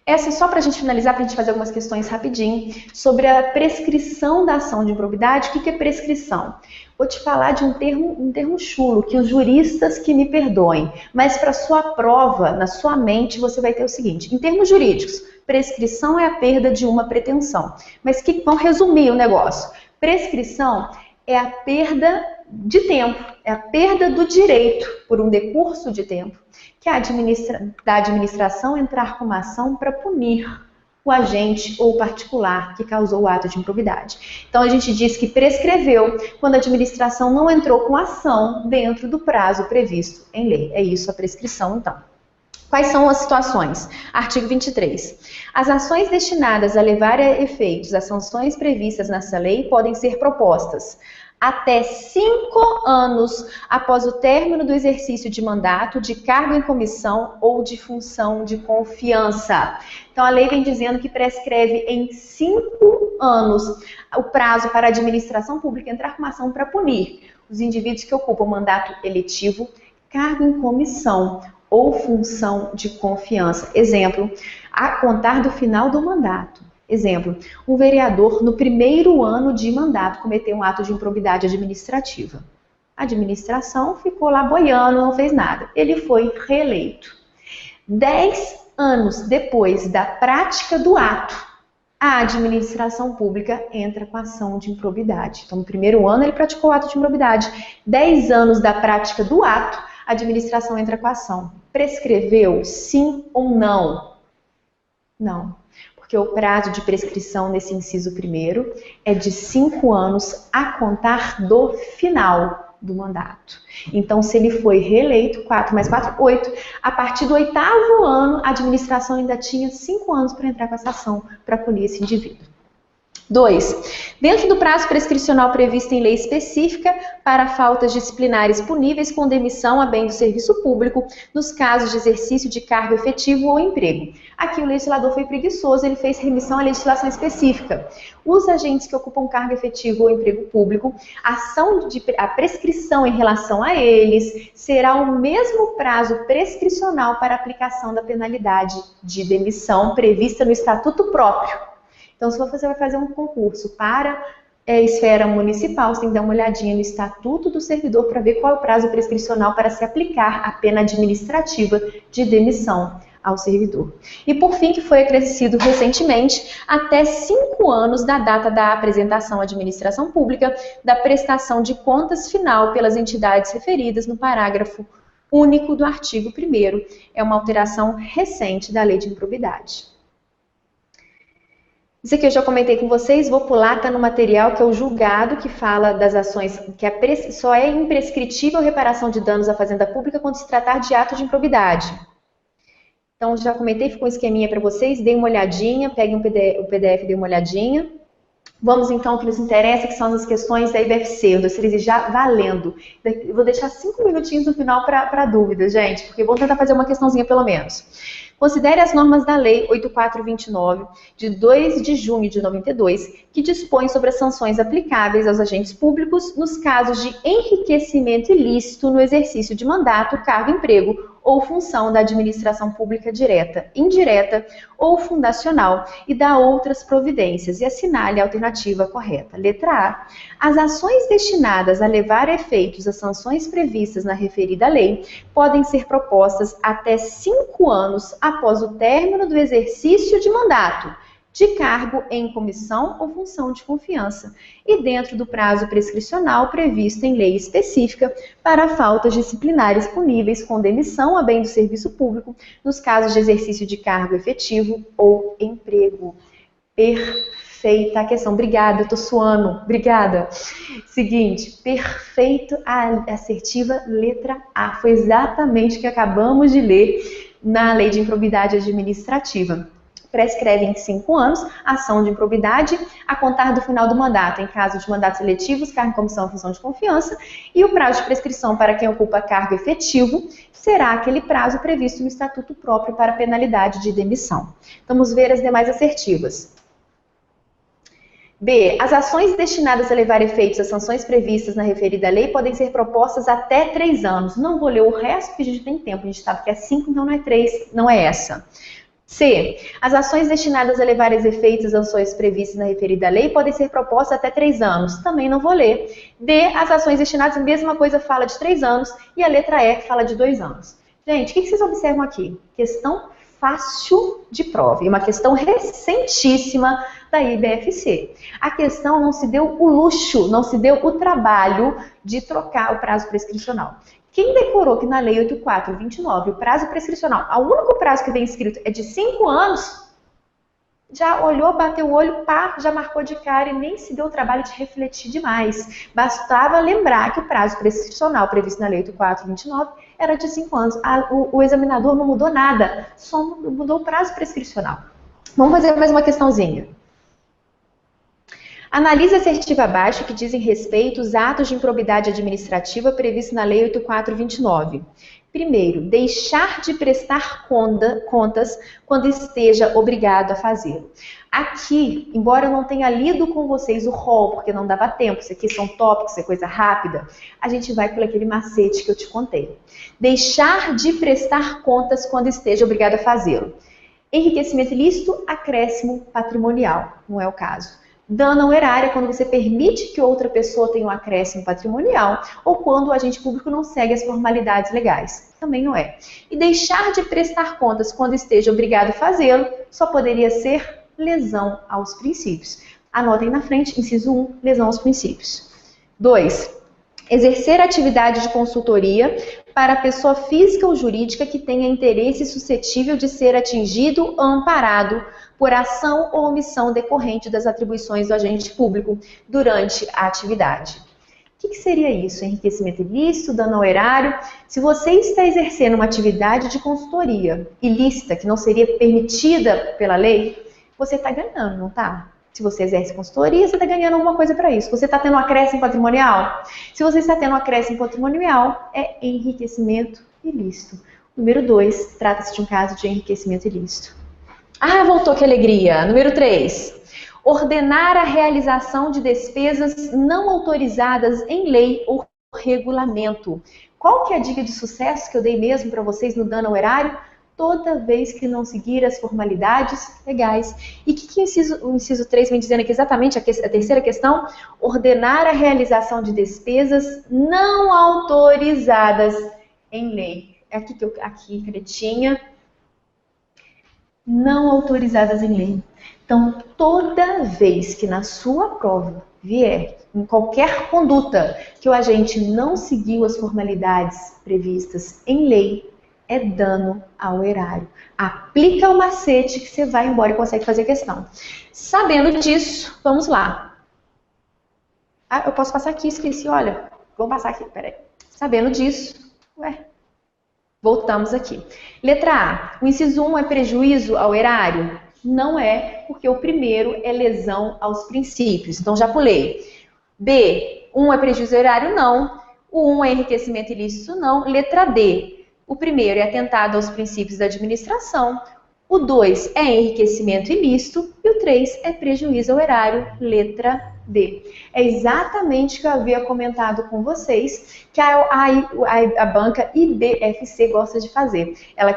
Speaker 1: Essa é só para a gente finalizar, para a gente fazer algumas questões rapidinho sobre a prescrição da ação de improbidade. O que é prescrição? Vou te falar de um termo chulo, que os juristas que me perdoem, mas para sua prova, na sua mente, você vai ter o seguinte, em termos jurídicos, prescrição é a perda de uma pretensão. Mas vamos resumir o negócio. Prescrição é a perda de tempo, é a perda do direito por um decurso de tempo que da administração entrar com uma ação para punir o agente ou o particular que causou o ato de improbidade. Então a gente diz que prescreveu quando a administração não entrou com ação dentro do prazo previsto em lei. É isso a prescrição, então. Quais são as situações? Artigo 23. As ações destinadas a levar a efeitos as sanções previstas nessa lei podem ser propostas até 5 anos após o término do exercício de mandato, de cargo em comissão ou de função de confiança. Então, a lei vem dizendo que prescreve em 5 anos o prazo para a administração pública entrar com uma ação para punir os indivíduos que ocupam mandato eletivo, cargo em comissão ou função de confiança. Exemplo, a contar do final do mandato. Exemplo, um vereador no primeiro ano de mandato cometeu um ato de improbidade administrativa. A administração ficou lá boiando, não fez nada. Ele foi reeleito. 10 anos depois da prática do ato, a administração pública entra com ação de improbidade. Então, no primeiro ano ele praticou o ato de improbidade. 10 anos da prática do ato, a administração entra com a ação. Prescreveu, sim ou não? Não. Porque o prazo de prescrição nesse inciso primeiro é de 5 anos a contar do final do mandato. Então, se ele foi reeleito, 4 mais 4, 8. A partir do 8º ano, a administração ainda tinha 5 anos para entrar com essa ação para punir esse indivíduo. 2. Dentro do prazo prescricional previsto em lei específica para faltas disciplinares puníveis com demissão a bem do serviço público nos casos de exercício de cargo efetivo ou emprego. Aqui o legislador foi preguiçoso, ele fez remissão à legislação específica. Os agentes que ocupam cargo efetivo ou emprego público, a prescrição em relação a eles será o mesmo prazo prescricional para aplicação da penalidade de demissão prevista no Estatuto próprio. Então, se você vai fazer um concurso para esfera municipal, você tem que dar uma olhadinha no Estatuto do Servidor para ver qual é o prazo prescricional para se aplicar a pena administrativa de demissão ao servidor. E, por fim, que foi acrescido recentemente, até 5 anos da data da apresentação à administração pública da prestação de contas final pelas entidades referidas no parágrafo único do artigo 1º. É uma alteração recente da Lei de Improbidade. Isso aqui eu já comentei com vocês, vou pular, está no material que é o julgado, que fala das ações, que só é imprescritível reparação de danos à fazenda pública quando se tratar de ato de improbidade. Então, já comentei, ficou um esqueminha para vocês, dêem uma olhadinha, peguem o PDF, dêem uma olhadinha. Vamos então ao que nos interessa, que são as questões da IBFC, o 213 já valendo. Eu vou deixar 5 minutinhos no final para dúvidas, gente, porque vamos tentar fazer uma questãozinha pelo menos. Considere as normas da Lei 8429, de 2 de junho de 92, que dispõe sobre as sanções aplicáveis aos agentes públicos nos casos de enriquecimento ilícito no exercício de mandato, cargo, emprego ou função da administração pública direta, indireta ou fundacional e dá outras providências e assinale a alternativa correta. Letra A. As ações destinadas a levar a efeitos as sanções previstas na referida lei podem ser propostas até 5 anos após o término do exercício de mandato, de cargo em comissão ou função de confiança, e dentro do prazo prescricional previsto em lei específica para faltas disciplinares puníveis com demissão a bem do serviço público nos casos de exercício de cargo efetivo ou emprego. Perfeita a questão. Obrigada, eu tô suando. Obrigada. Seguinte, perfeito, a assertiva letra A. Foi exatamente o que acabamos de ler na Lei de Improbidade Administrativa. Prescreve em 5 anos a ação de improbidade a contar do final do mandato, em caso de mandatos eletivos, cargo em comissão ou função de confiança, e o prazo de prescrição para quem ocupa cargo efetivo será aquele prazo previsto no Estatuto próprio para penalidade de demissão. Vamos ver as demais assertivas. B. As ações destinadas a levar efeitos às sanções previstas na referida lei podem ser propostas até 3 anos. Não vou ler o resto, porque a gente tem tempo. A gente sabe que é 5, então não é 3, não é essa. C. As ações destinadas a levar os efeitos às ações previstas na referida lei podem ser propostas até 3 anos. Também não vou ler. D. As ações destinadas, a mesma coisa, fala de 3 anos. E a letra E fala de 2 anos. Gente, o que vocês observam aqui? Questão fácil de prova. E uma questão recentíssima da IBFC. A questão não se deu o luxo, não se deu o trabalho de trocar o prazo prescricional. Quem decorou que na Lei 8429 o prazo prescricional, o único prazo que vem escrito é de 5 anos, já olhou, bateu o olho, pá, já marcou de cara e nem se deu o trabalho de refletir demais. Bastava lembrar que o prazo prescricional previsto na Lei 8429 era de 5 anos. O examinador não mudou nada, só mudou o prazo prescricional. Vamos fazer mais uma questãozinha. Analise a assertiva abaixo que dizem respeito aos atos de improbidade administrativa previstos na Lei 8429. Primeiro, deixar de prestar contas quando esteja obrigado a fazê-lo. Aqui, embora eu não tenha lido com vocês o rol, porque não dava tempo, isso aqui são tópicos, é coisa rápida, a gente vai por aquele macete que eu te contei. Deixar de prestar contas quando esteja obrigado a fazê-lo. Enriquecimento ilícito, acréscimo patrimonial, não é o caso. Dano ao erário é quando você permite que outra pessoa tenha um acréscimo patrimonial ou quando o agente público não segue as formalidades legais. Também não é. E deixar de prestar contas quando esteja obrigado a fazê-lo só poderia ser lesão aos princípios. Anotem na frente, inciso 1, lesão aos princípios. 2. Exercer atividade de consultoria para pessoa física ou jurídica que tenha interesse suscetível de ser atingido ou amparado por ação ou omissão decorrente das atribuições do agente público durante a atividade. O que seria isso? Enriquecimento ilícito, dano ao erário? Se você está exercendo uma atividade de consultoria ilícita, que não seria permitida pela lei, você está ganhando, não está? Se você exerce consultoria, você está ganhando alguma coisa para isso. Você está tendo um acréscimo patrimonial? Se você está tendo um acréscimo patrimonial, é enriquecimento ilícito. Número 2, trata-se de um caso de enriquecimento ilícito. Ah, voltou, que alegria! Número 3, ordenar a realização de despesas não autorizadas em lei ou regulamento. Qual que é a dica de sucesso que eu dei mesmo para vocês no dano ao erário? Toda vez que não seguir as formalidades legais. E o que o inciso 3 vem dizendo aqui exatamente, a terceira questão? Ordenar a realização de despesas não autorizadas em lei. É aqui, canetinha. Não autorizadas em lei. Então, toda vez que na sua prova vier, em qualquer conduta, que o agente não seguiu as formalidades previstas em lei, é dano ao erário. Aplica o macete que você vai embora e consegue fazer a questão. Sabendo disso, vamos lá. Ah, eu posso passar aqui, esqueci, olha. Vamos passar aqui, peraí. Sabendo disso, voltamos aqui. Letra A. O inciso 1 é prejuízo ao erário? Não é, porque o primeiro é lesão aos princípios. Então, já pulei. B. 1 é prejuízo ao erário? Não. O 1 é enriquecimento ilícito? Não. Letra D. O primeiro é atentado aos princípios da administração, o 2 é enriquecimento ilícito e o 3 é prejuízo ao erário, letra D. É exatamente o que eu havia comentado com vocês, que a banca IBFC gosta de fazer. Ela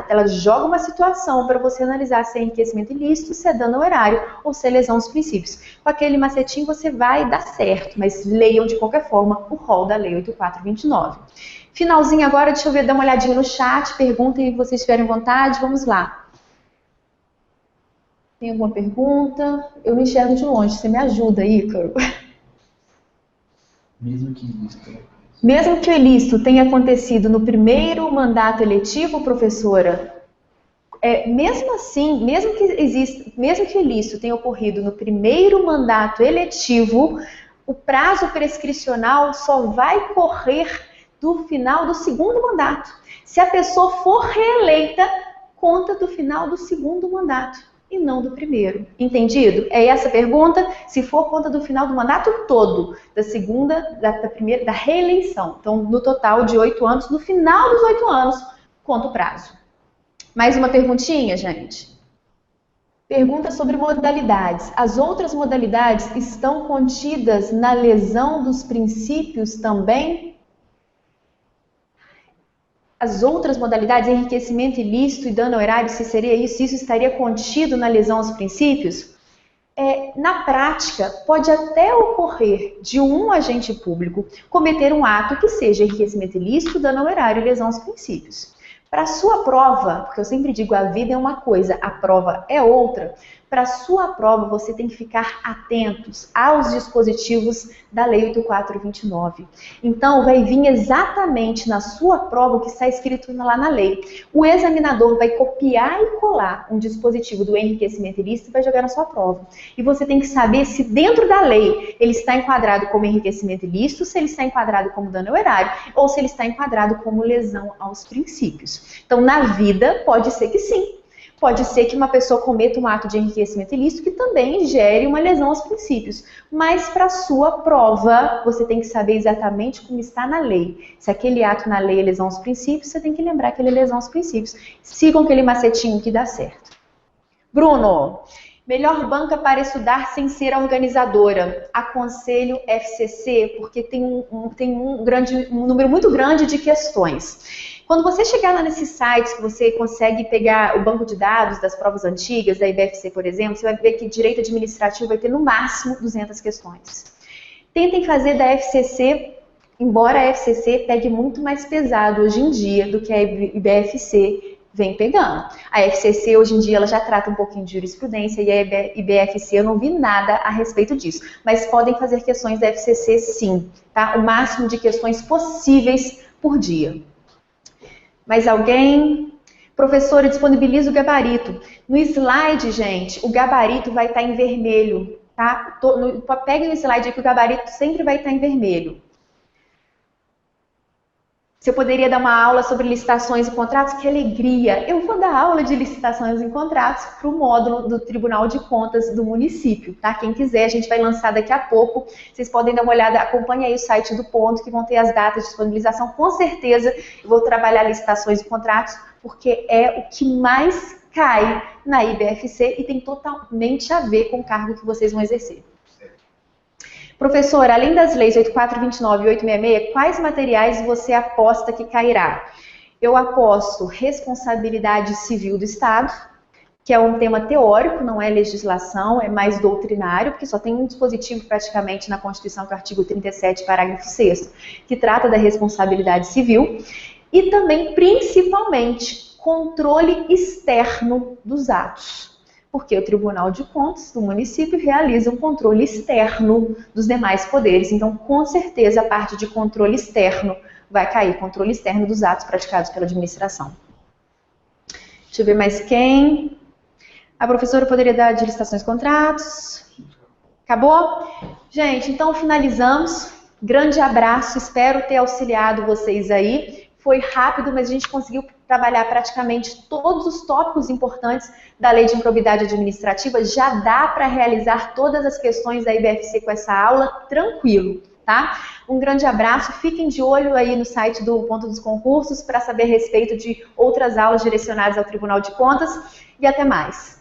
Speaker 1: ela joga uma situação para você analisar se é enriquecimento ilícito, se é dano ao erário ou se é lesão aos princípios. Com aquele macetinho você vai dar certo, mas leiam de qualquer forma o rol da Lei 8429. Finalzinho agora, deixa eu ver, dar uma olhadinha no chat, perguntem se vocês tiverem vontade, vamos lá. Tem alguma pergunta? Eu não enxergo de longe, você me ajuda, Ícaro.
Speaker 2: Mesmo que ilícito.
Speaker 1: Mesmo que o ilícito tenha acontecido no primeiro mandato eletivo, professora, mesmo assim, mesmo que o ilícito tenha ocorrido no primeiro mandato eletivo, o prazo prescricional só vai correr do final do segundo mandato. Se a pessoa for reeleita, conta do final do segundo mandato e não do primeiro. Entendido? É essa a pergunta? Se for, conta do final do mandato todo, da reeleição. Então, no total de 8 anos, no final dos 8 anos, conta o prazo. Mais uma perguntinha, gente? Pergunta sobre modalidades. As outras modalidades estão contidas na lesão dos princípios também? As outras modalidades, enriquecimento ilícito e dano ao erário, se seria isso estaria contido na lesão aos princípios? Na prática, pode até ocorrer de um agente público cometer um ato que seja enriquecimento ilícito, dano ao erário e lesão aos princípios. Para a sua prova, porque eu sempre digo a vida é uma coisa, a prova é outra, para a sua prova você tem que ficar atentos aos dispositivos da Lei 8429. Então, vai vir exatamente na sua prova o que está escrito lá na lei. O examinador vai copiar e colar um dispositivo do enriquecimento ilícito e vai jogar na sua prova. E você tem que saber se dentro da lei ele está enquadrado como enriquecimento ilícito, se ele está enquadrado como dano ao erário, ou se ele está enquadrado como lesão aos princípios. Então, na vida, pode ser que sim. Pode ser que uma pessoa cometa um ato de enriquecimento ilícito que também gere uma lesão aos princípios. Mas para a sua prova, você tem que saber exatamente como está na lei. Se aquele ato na lei é lesão aos princípios, você tem que lembrar que ele é lesão aos princípios. Sigam aquele macetinho que dá certo. Bruno, melhor banca para estudar sem ser a organizadora. Aconselho FCC, porque tem um número muito grande de questões. Quando você chegar lá nesses sites que você consegue pegar o banco de dados das provas antigas, da IBFC, por exemplo, você vai ver que direito administrativo vai ter no máximo 200 questões. Tentem fazer da FCC, embora a FCC pegue muito mais pesado hoje em dia do que a IBFC vem pegando. A FCC hoje em dia ela já trata um pouquinho de jurisprudência e a IBFC eu não vi nada a respeito disso. Mas podem fazer questões da FCC sim, tá? O máximo de questões possíveis por dia. Mais alguém? Professora, disponibiliza o gabarito. No slide, gente, o gabarito vai estar em vermelho, tá? Peguem o slide aí que o gabarito sempre vai estar em vermelho. Se eu poderia dar uma aula sobre licitações e contratos, que alegria! Eu vou dar aula de licitações e contratos para o módulo do Tribunal de Contas do município, tá? Quem quiser, a gente vai lançar daqui a pouco. Vocês podem dar uma olhada, acompanhe aí o site do Ponto, que vão ter as datas de disponibilização. Com certeza, eu vou trabalhar licitações e contratos, porque é o que mais cai na IBFC e tem totalmente a ver com o cargo que vocês vão exercer. Professor, além das leis 8429 e 866, quais materiais você aposta que cairá? Eu aposto responsabilidade civil do Estado, que é um tema teórico, não é legislação, é mais doutrinário, porque só tem um dispositivo praticamente na Constituição, que é o artigo 37, parágrafo 6º, que trata da responsabilidade civil, e também, principalmente, controle externo dos atos. Porque o Tribunal de Contas do município realiza um controle externo dos demais poderes. Então, com certeza, a parte de controle externo vai cair, controle externo dos atos praticados pela administração. Deixa eu ver mais quem. A professora poderia dar de licitações e contratos. Acabou? Gente, então finalizamos. Grande abraço, espero ter auxiliado vocês aí. Foi rápido, mas a gente conseguiu trabalhar praticamente todos os tópicos importantes da Lei de Improbidade Administrativa. Já dá para realizar todas as questões da IBFC com essa aula, tranquilo, tá? Um grande abraço, fiquem de olho aí no site do Ponto dos Concursos para saber a respeito de outras aulas direcionadas ao Tribunal de Contas e até mais.